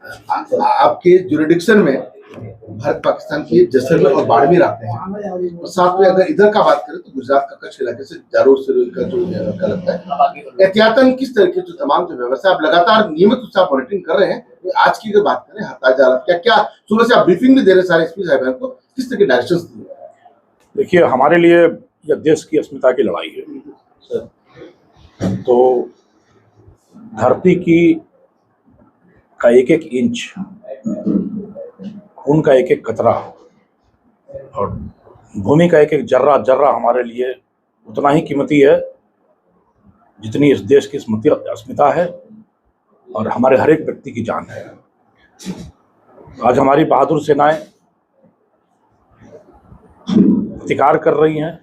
आपके जुरिडिक्शन में भारत पाकिस्तान की जैसलमेर और बाड़मेर आते हैं, और साथ में अगर इधर का बात करें तो गुजरात का कच्छ इलाके से जालोर से का जो का लगता है। एहतियातन किस तरह की जो तमाम जो व्यवस्था आप लगातार नियमित रूप से मॉनिटरिंग कर रहे हैं, आज की अगर बात करें ताजा हालात क्या क्या सुबह से आप ब्रीफिंग भी दे रहे हैं सारे एसपी साहिबान को, किस तरह के डायरेक्शंस दिए? देखिए, हमारे लिए यह देश की अस्मिता की लड़ाई है। तो धरती की का एक एक इंच, खून का एक एक कतरा और भूमि का एक एक जर्रा जर्रा हमारे लिए उतना ही कीमती है जितनी इस देश की अस्मिता है और हमारे हर एक व्यक्ति की जान है। आज हमारी बहादुर सेनाएं प्रतिकार कर रही हैं,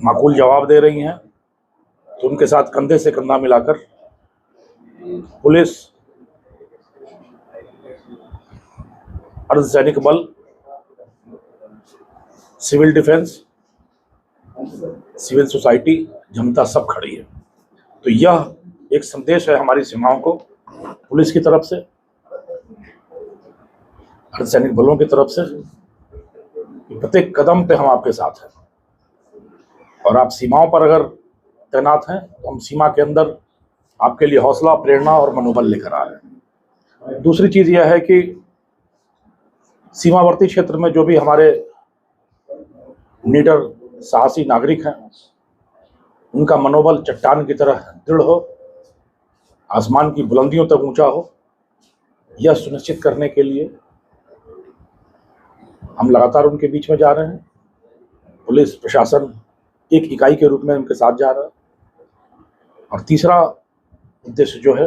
माकूल जवाब दे रही हैं, तो उनके साथ कंधे से कंधा मिलाकर पुलिस, अर्धसैनिक बल, सिविल डिफेंस, सिविल सोसाइटी, जनता सब खड़ी है। तो यह एक संदेश है हमारी सीमाओं को, पुलिस की तरफ से, अर्धसैनिक बलों की तरफ से, प्रत्येक कदम पे हम आपके साथ हैं। और आप सीमाओं पर अगर तैनात हैं तो हम सीमा के अंदर आपके लिए हौसला, प्रेरणा और मनोबल लेकर आ रहे हैं। दूसरी चीज यह है कि सीमावर्ती क्षेत्र में जो भी हमारे निडर साहसी नागरिक हैं, उनका मनोबल चट्टान की तरह दृढ़ हो, आसमान की बुलंदियों तक ऊंचा हो, यह सुनिश्चित करने के लिए हम लगातार उनके बीच में जा रहे हैं। पुलिस प्रशासन एक इकाई के रूप में उनके साथ जा रहा है। और तीसरा उद्देश्य जो है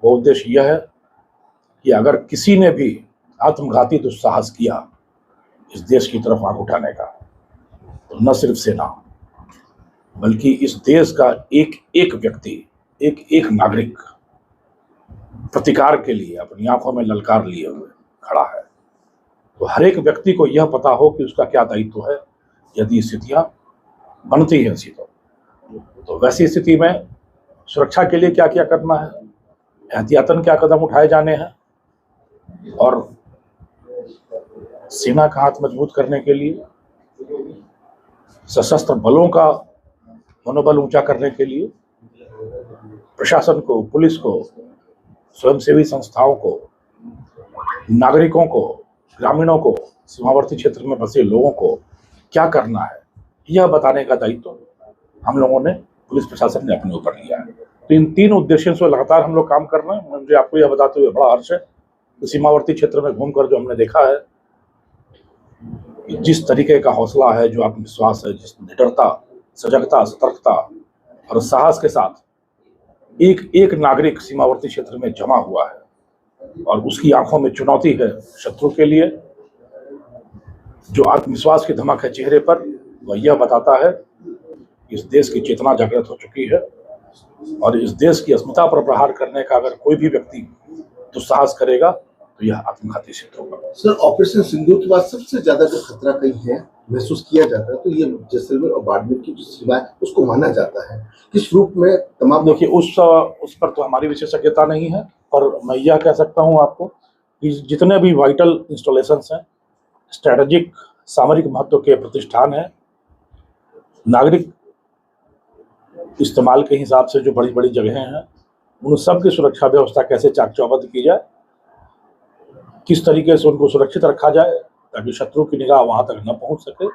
वो उद्देश्य यह है कि अगर किसी ने भी आत्मघाती दुस्साहस किया इस देश की तरफ आंख उठाने का, तो न सिर्फ सेना बल्कि इस देश का एक एक व्यक्ति, एक एक नागरिक प्रतिकार के लिए अपनी आंखों में ललकार लिए हुए खड़ा है। तो हर एक व्यक्ति को यह पता हो कि उसका क्या दायित्व है यदि स्थितियां बनती हैं ऐसी। तो वैसी स्थिति में सुरक्षा के लिए क्या क्या करना है, एहतियातन क्या कदम उठाए जाने हैं, और सेना का हाथ मजबूत करने के लिए, सशस्त्र बलों का मनोबल ऊंचा करने के लिए, प्रशासन को, पुलिस को, स्वयंसेवी संस्थाओं को, नागरिकों को, ग्रामीणों को, सीमावर्ती क्षेत्र में बसे लोगों को क्या करना है, यह बताने का दायित्व हम लोगों ने, पुलिस प्रशासन ने अपने ऊपर लिया है। तो इन तीन उद्देश्यों से लगातार हम लोग काम कर रहे हैं। मुझे आपको यह बताते हुए बड़ा हर्ष है कि सीमावर्ती क्षेत्र में घूमकर जो हमने देखा है, जिस तरीके का हौसला है, जो आत्मविश्वास है, जिस निडरता, सजगता, सतर्कता और साहस के साथ एक एक नागरिक सीमावर्ती क्षेत्र में जमा हुआ है और उसकी आंखों में चुनौती है शत्रु के लिए, जो आत्मविश्वास की धमक है चेहरे पर, वह यह बताता है इस देश की चेतना जागृत हो चुकी है और इस देश की अस्मिता पर प्रहार करने का अगर कोई भी व्यक्ति दुस्साहस करेगा तो यह आत्मघाती सिद्ध होगा। सर, ऑपरेशन सिंदूर के बाद सबसे ज्यादा जो खतरा कहीं है महसूस किया जाता है तो ये जैसलमेर और बाड़मेर की जो सीमा है उसको माना जाता है, किस रूप में तमाम। देखिए, उस पर तो हमारी विशेषज्ञता नहीं है, पर मैं यह कह सकता हूँ आपको कि जितने भी वाइटल इंस्टॉलेशंस हैं, स्ट्रेटेजिक सामरिक महत्व के प्रतिष्ठान हैं, नागरिक इस्तेमाल के हिसाब से जो बड़ी बड़ी जगहें हैं, उन सब की सुरक्षा व्यवस्था कैसे चाक चौबंद की जाए, किस तरीके से उनको सुरक्षित रखा जाए ताकि शत्रु की निगाह वहां तक न पहुंच सके,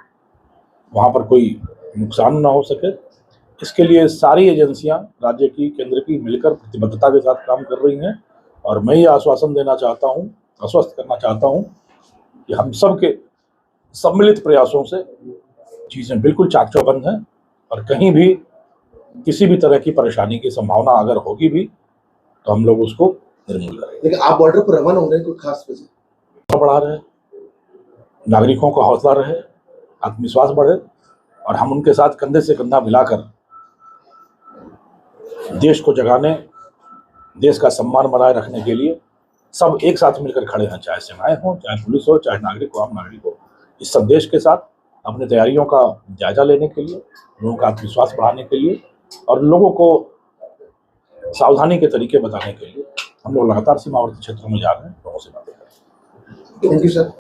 वहां पर कोई नुकसान न हो सके, इसके लिए सारी एजेंसियां राज्य की, केंद्र की मिलकर प्रतिबद्धता के साथ काम कर रही हैं। और मैं ये आश्वासन देना चाहता हूं, आश्वस्त करना चाहता हूं कि हम सब के सम्मिलित प्रयासों से चीज़ें बिल्कुल चाक चौबंद हैं और कहीं भी किसी भी तरह की परेशानी की संभावना अगर होगी भी तो हम लोग उसको निर्मूल करेंगे। लेकिन आप बॉर्डर पर रवाना हो रहे हैं, कोई खास वजह? बढ़ा रहे, नागरिकों का हौसला रहे, आत्मविश्वास बढ़े और हम उनके साथ कंधे से कंधा मिलाकर देश को जगाने, देश का सम्मान बनाए रखने के लिए सब एक साथ मिलकर खड़े हैं, चाहे सेनाएं हो, चाहे पुलिस हो, चाहे नागरिक हो, आम नागरिक हो। इस संदेश के साथ अपनी तैयारियों का जायजा लेने के लिए, लोगों का आत्मविश्वास बढ़ाने के लिए और लोगों को सावधानी के तरीके बताने के लिए हम लोग लगातार सीमावर्ती क्षेत्रों में जा रहे हैं, लोगों से बातें कर रहे हैं। Thank you sir.